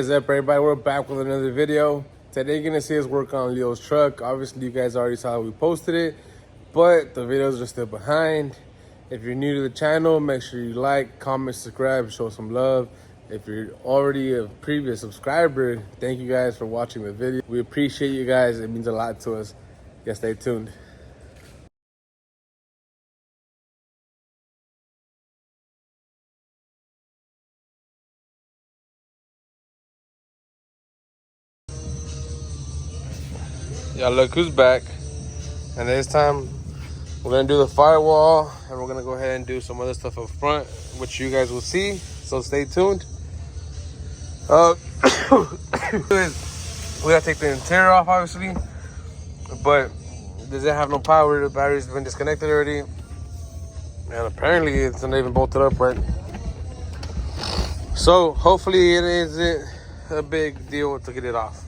is up, everybody? We're back with another video. Today you're gonna see us work on Leo's truck. Obviously you guys already saw we posted it, but the videos are still behind. If you're new to the channel, make sure you like, comment, subscribe, show some love. If you're already a previous subscriber, thank you guys for watching the video. We appreciate you guys. It means a lot to us. Yeah, stay tuned. Yeah, look who's back. And this time we're gonna do the firewall, and we're gonna go ahead and do some other stuff up front, which you guys will see, so stay tuned. We gotta take the interior off, obviously, but does it have no power? The battery's been disconnected already, and apparently it's not even bolted up right. So hopefully it isn't a big deal to get it off.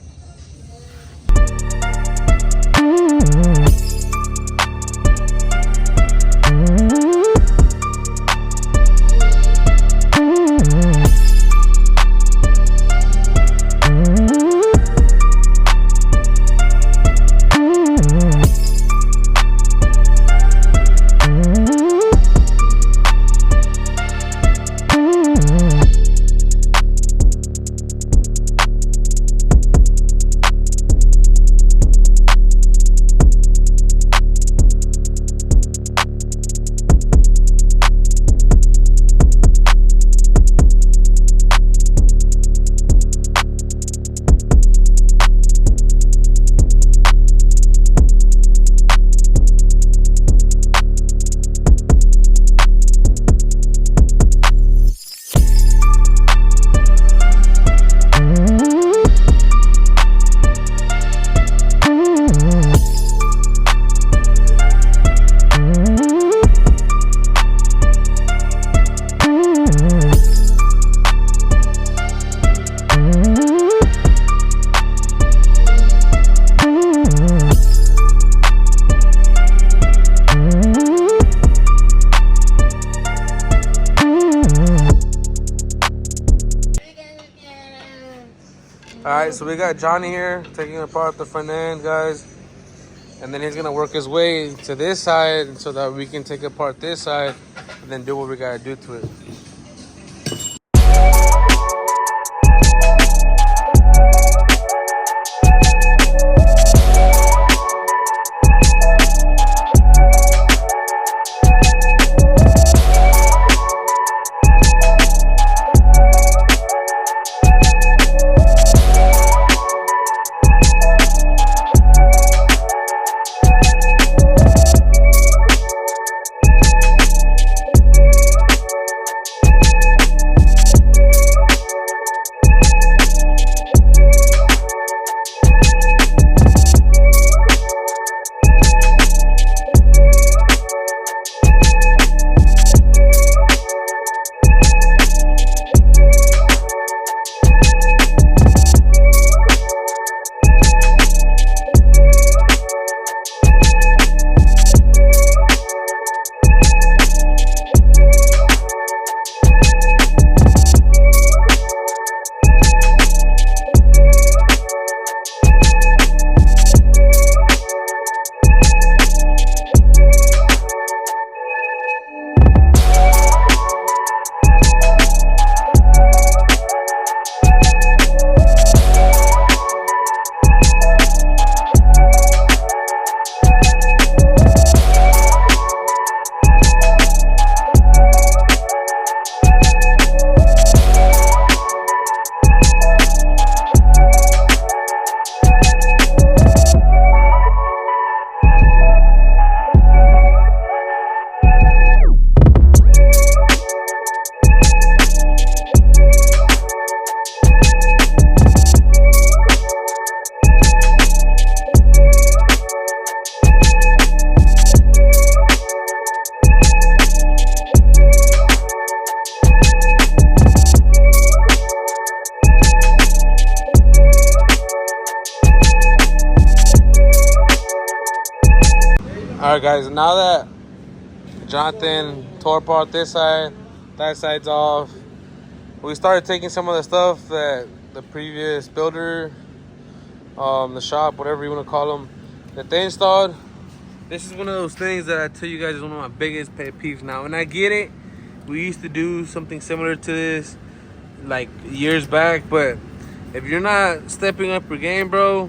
Alright, so we got Johnny here taking apart the front end, guys. And then he's gonna work his way to this side so that we can take apart this side and then do what we gotta do to it. Alright guys, now that Jonathan tore apart this side, that side's off, we started taking some of the stuff that the previous builder, the shop, whatever you want to call them, that they installed. This is one of those things that I tell you guys is one of my biggest pet peeves now. And I get it. We used to do something similar to this like years back, but if you're not stepping up your game, bro,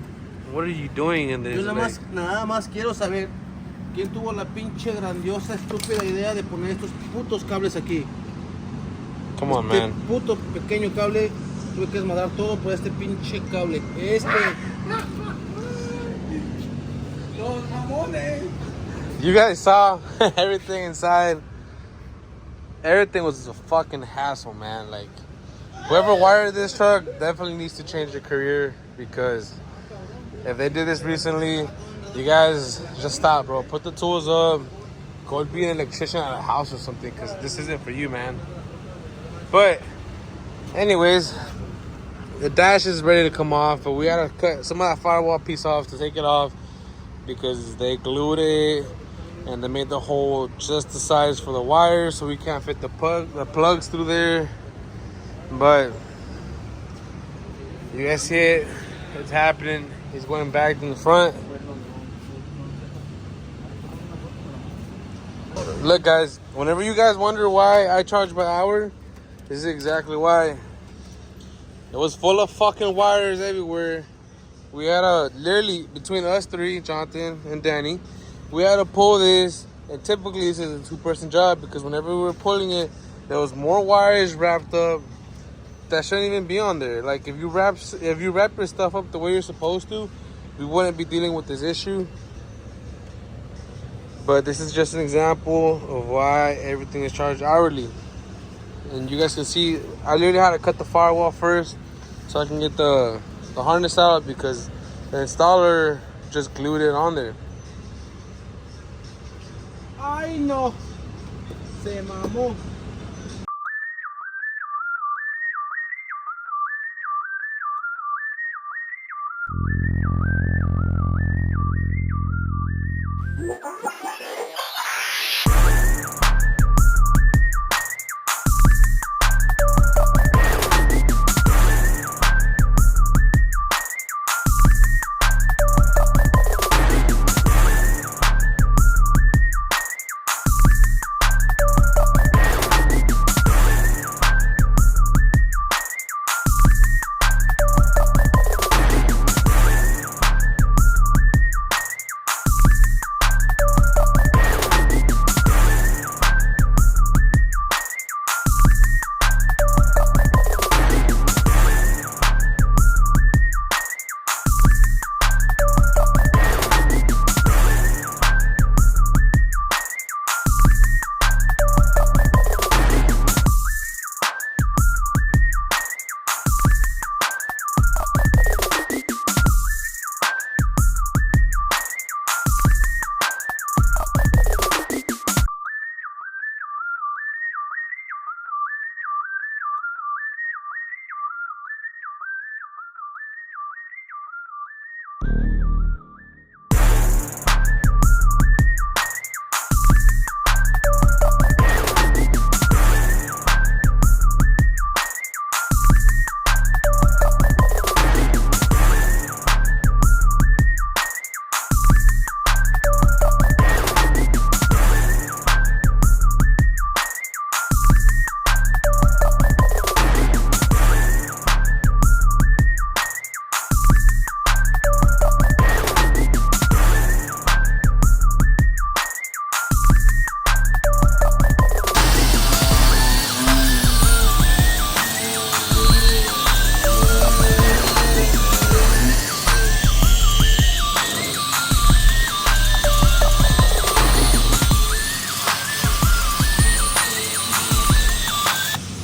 what are you doing in this? Yo nada más quiero saber quién tuvo la pinche grandiosa, estúpida idea de poner estos putos cables aquí. Come on, man. Este puto pequeño cable, tuve que desmadrar todo por este pinche cable. Los mamones. You guys saw everything inside. Everything was a fucking hassle, man. Like, whoever wired this truck definitely needs to change their career, because if they did this recently, you guys just stop, bro. Put the tools up. Go be an electrician at a house or something, because this isn't for you, man. But, anyways, the dash is ready to come off, but we gotta cut some of that firewall piece off to take it off, because they glued it and they made the hole just the size for the wires, so we can't fit the plugs through there. But you guys see it, it's happening. He's going back in the front. Look, guys, whenever you guys wonder why I charge by hour, this is exactly why. It was full of fucking wires everywhere. We had literally, between us three, Jonathan and Danny, we had to pull this, and typically this is a two-person job, because whenever we were pulling it, there was more wires wrapped up that shouldn't even be on there. Like, if you wrap your stuff up the way you're supposed to, we wouldn't be dealing with this issue. But this is just an example of why everything is charged hourly. And you guys can see, I literally had to cut the firewall first so I can get the harness out, because the installer just glued it on there. Ay, no. Se mamó.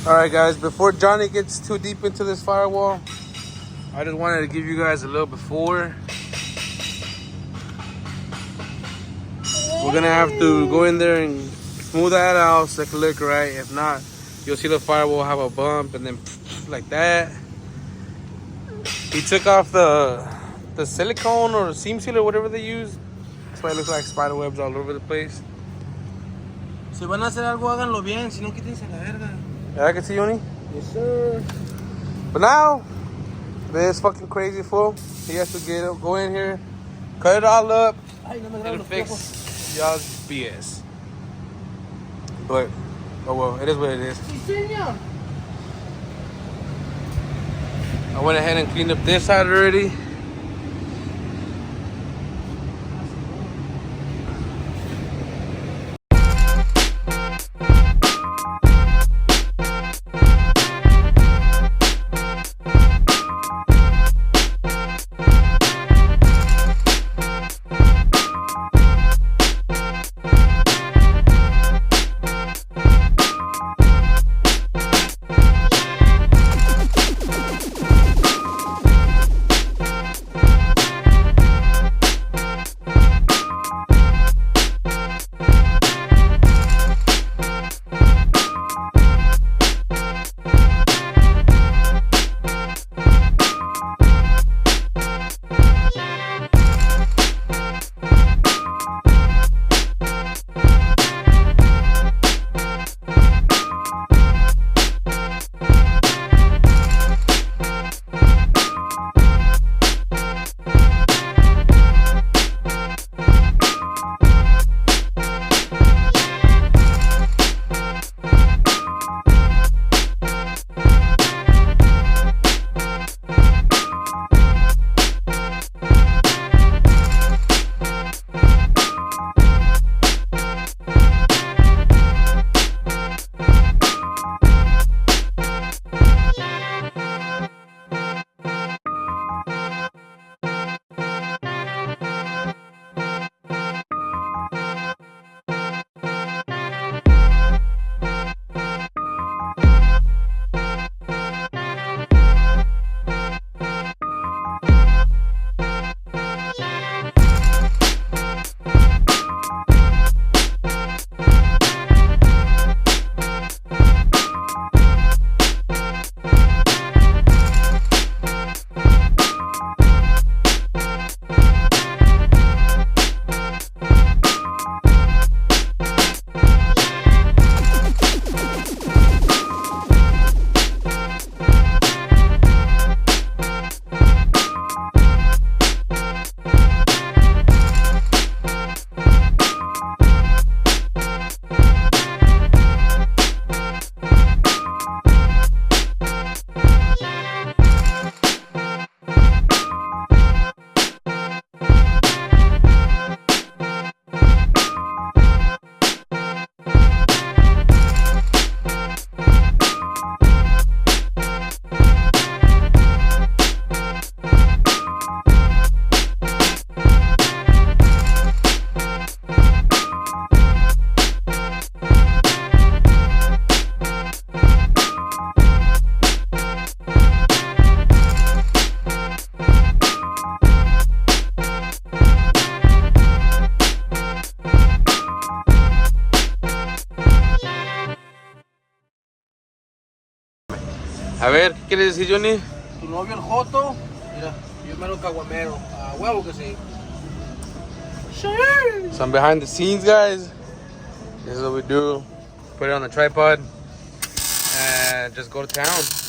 Alright guys, before Johnny gets too deep into this firewall, I just wanted to give you guys a little before. We're gonna have to go in there and smooth that out so it can look right. If not, you'll see the firewall have a bump and then like that. He took off the silicone or seam sealer, whatever they use. That's why it looks like spider webs all over the place. Si van a hacer algo, háganlo bien, si no, quítense la verga. Yeah, I can see, Yoni. Yes, sir. But now, This fucking crazy fool. He has to go in here, cut it all up, Ay, no me graben and los fix piojos. y'all's BS. But, oh well, it is what it is. Sí, señor. I went ahead and cleaned up this side already. A ver, ¿qué quieres decir, Johnny? Tu novio el Joto. Mira, yo mero caguamero. A huevo que sí. Some behind the scenes, guys. This is what we do. Put it on the tripod and just go to town.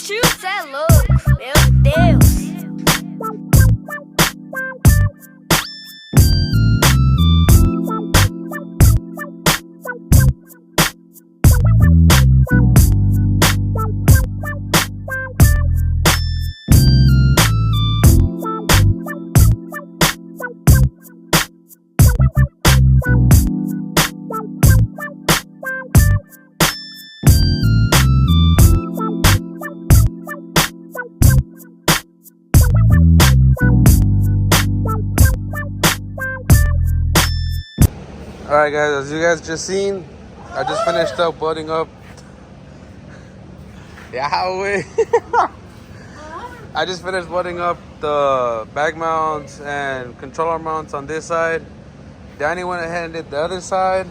Cê é louco, meu Deus. Alright guys, as you guys just seen, I just finished up welding up. Yeah, I just finished welding up the bag mounts and controller mounts on this side. Danny went ahead and did the other side.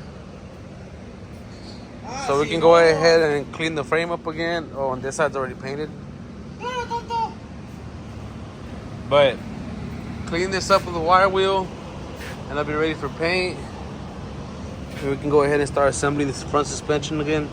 So we can go ahead and clean the frame up again. Oh, and this side's already painted. But clean this up with a wire wheel and I'll be ready for paint. And we can go ahead and start assembling this front suspension again.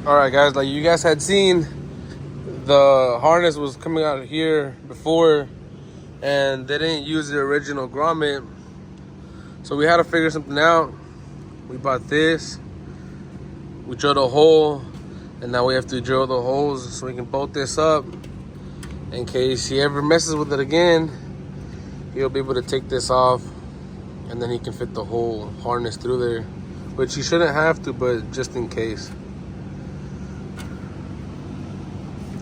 Alright guys, like you guys had seen, the harness was coming out here before and they didn't use the original grommet. So we had to figure something out. We bought this, we drilled a hole, and now we have to drill the holes so we can bolt this up. In case he ever messes with it again, he'll be able to take this off and then he can fit the whole harness through there, which he shouldn't have to, but just in case.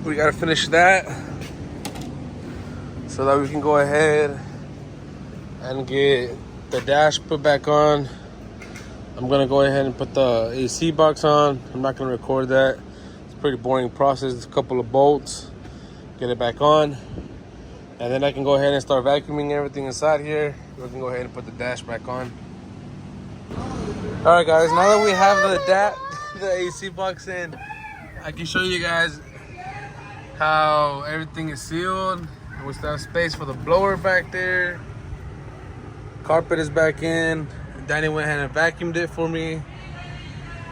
We gotta finish that so that we can go ahead and get the dash put back on. I'm gonna go ahead and put the AC box on. I'm not gonna record that. It's a pretty boring process. It's a couple of bolts, get it back on, and then I can go ahead and start vacuuming everything inside here. We can go ahead and put the dash back on. All right guys, now that we have the AC box in, I can show you guys how everything is sealed. We still have space for the blower back there. Carpet is back in. Danny went ahead and vacuumed it for me.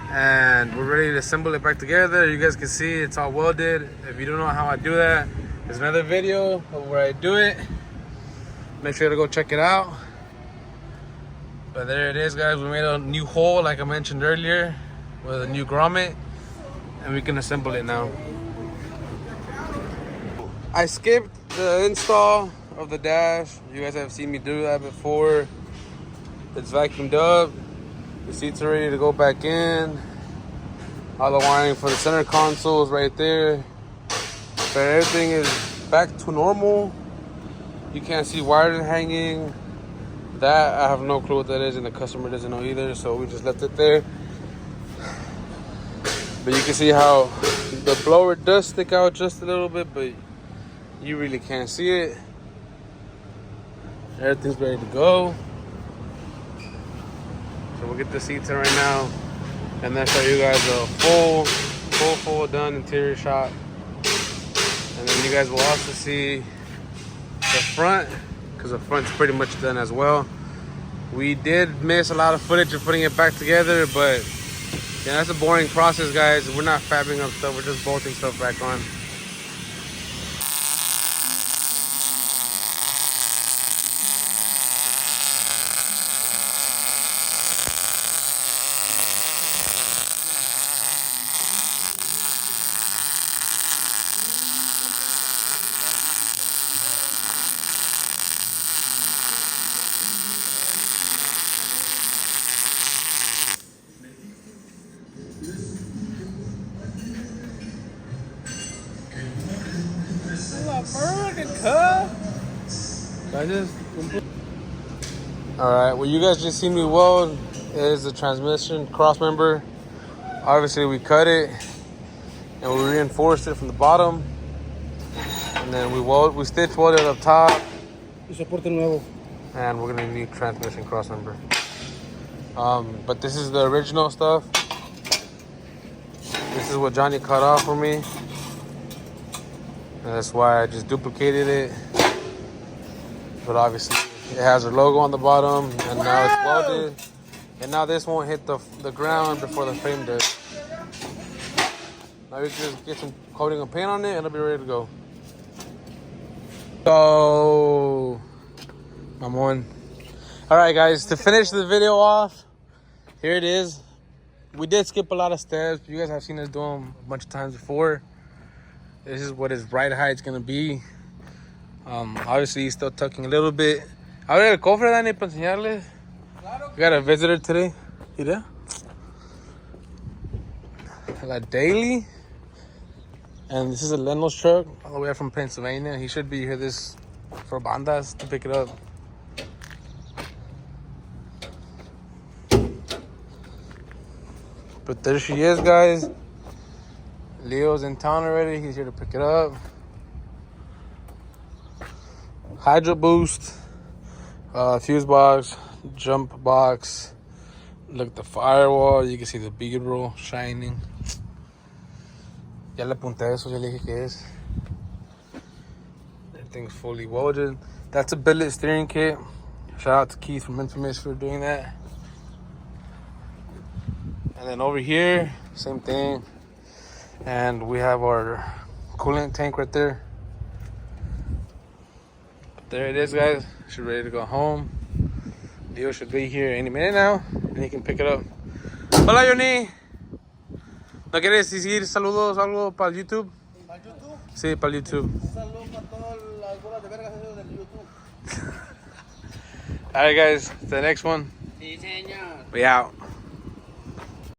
And we're ready to assemble it back together. You guys can see it's all welded. If you don't know how I do that, there's another video of where I do it. Make sure to go check it out. But there it is guys, we made a new hole like I mentioned earlier with a new grommet. And we can assemble it now. I skipped the install of the dash. You guys have seen me do that before. It's vacuumed up. The seats are ready to go back in. All the wiring for the center console is right there. But everything is back to normal. You can't see wires hanging. That, I have no clue what that is, and the customer doesn't know either, so we just left it there. But you can see how the blower does stick out just a little bit, but you really can't see it. Everything's ready to go. So we'll get the seats in right now and then show you guys a full done interior shot. And then you guys will also see the front because the front's pretty much done as well. We did miss a lot of footage of putting it back together, but yeah, that's a boring process, guys. We're not fabbing up stuff, we're just bolting stuff back on. Alright, what you guys just seen me weld is the transmission cross member. Obviously we cut it and we reinforced it from the bottom, and then we stitch welded up top, and we're gonna need transmission cross member. But this is the original stuff. This is what Johnny cut off for me, and that's why I just duplicated it. But obviously it has our logo on the bottom, and now it's welded. And now this won't hit the ground before the frame does. Now we can just get some coating of paint on it and it'll be ready to go. So, I'm on. Alright guys, to finish the video off, here it is. We did skip a lot of steps. You guys have seen us do them a bunch of times before. This is what his ride height's gonna be. Obviously he's still tucking a little bit. Abre el cofre, Dani, para enseñarles. We got a visitor today. Mira. La Daily. And this is a Leno's truck all the way from Pennsylvania. He should be here this for bandas to pick it up. But there she is, guys. Leo's in town already. He's here to pick it up. Hydro boost, fuse box, jump box. Look at the firewall. You can see the bead roll shining. Ya le apunté eso, ya le dije que es. Everything's fully welded. That's a billet steering kit. Shout out to Keith from Infamous for doing that. And then over here, same thing. And we have our coolant tank right there. There it is, guys. She's ready to go home. Leo should be here any minute now, and he can pick it up. Hola, Johnny. ¿No quieres decir saludos, algo para el YouTube? ¿Para YouTube? Sí, para el YouTube. Saludos para todas las bolas de vergas del YouTube. Alright, guys. The next one. Sí, señor. We out.